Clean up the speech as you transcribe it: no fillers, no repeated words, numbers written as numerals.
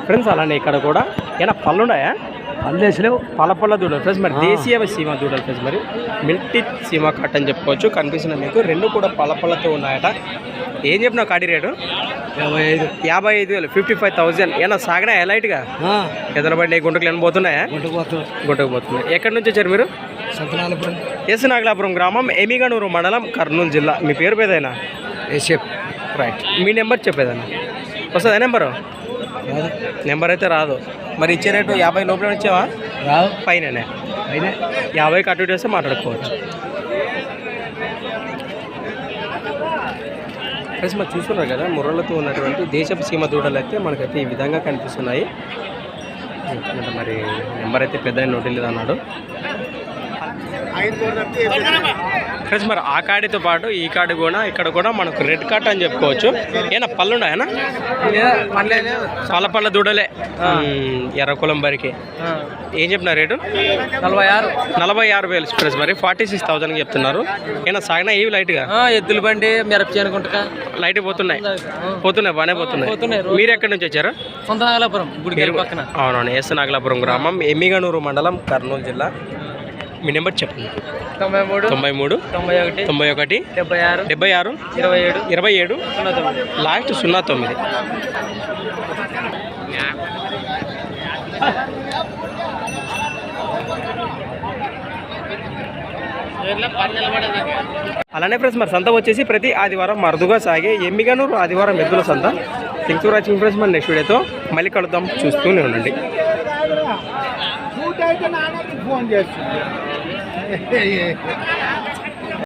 Friends అలానే ఇక్కడ కూడా ఏమైనా పళ్ళు ఉన్నాయా? పల్లెసలేవు పళ్ళ దూడలు ఫ్రెండ్స్. మరి దేశీయ సీమ దూడలు ఫ్రెండ్స్. మరి మిల్టీ సీమ కట్ అని చెప్పుకోవచ్చు. కనిపిస్తున్న మీకు రెండు కూడా పళ్ళతో ఉన్నాయట. ఏం చెప్పినావు కాడి రేటు? 55,000 55,000. ఏమన్నా సాగనాయా లైట్గా? ఎదల బండి గుంటకు లేని పోతున్నాయా? గుంటకు పోతున్నాయి. ఎక్కడి నుంచి వచ్చారు మీరు? ఎస్ నాగలాపురం గ్రామం, ఎమిగనూరు మండలం, కర్నూలు జిల్లా. మీ పేరు పేదైనా? రైట్. మీ నెంబర్ చెప్పేదన్నా వస్తుందా? నెంబర్ అయితే రాదు. మరి ఇచ్చే రేటు 50 లోపల ఇచ్చావా? పైననే 50 అటు చేస్తే మాట్లాడుకోవచ్చు. ఫ్రెండ్స్ మరి చూస్తున్నారు కదా ముర్రలతో ఉన్నటువంటి దేశపు సీమ దూడలు అయితే మనకైతే ఈ విధంగా కనిపిస్తున్నాయి. మరి నెంబర్ అయితే పెద్ద నోటి లేదు అన్నాడు ఫ్రెండ్స్. మరి ఆ కాడితో పాటు ఈ కాడి కూడా ఇక్కడ కూడా మనకు రెడ్ కార్ట్ అని చెప్పుకోవచ్చు. ఏనా పళ్ళు ఉన్నాయనా? పళ్ళ దూడలే ఎర్రకులం బరికి. ఏం చెప్పిన రేటు? 46,000 ఫ్రెండ్స్. మరి 46,000 చెప్తున్నారు. ఏనా సాగినా ఏవి లైట్గా? ఎద్దుల బండి మిరప చేయనుకుంటా లైట్ పోతున్నాయి బాగానే పోతున్నాయి. మీరు ఎక్కడి నుంచి వచ్చారు? సొంత నాగలాపురం గుడికి పక్కన. అవునవును. ఎస్ నాగలాపురం గ్రామం, ఎమ్మిగనూరు మండలం, కర్నూలు జిల్లా. మీ నెంబర్ చెప్పండి. 93 91 76 76 27 లాస్ట్ 09. అలానే ఫ్రెండ్స్ మరి సంత వచ్చేసి ప్రతి ఆదివారం మరుదుగా సాగే ఎమ్మిగనూరు ఆదివారం ఎద్దుల సంత. Thinks for watching friends. మరి నెక్స్ట్ వీడియోతో మళ్ళీ కలుద్దాం. చూస్తూనే ఉండండి. ఫోన్ చేస్తుంది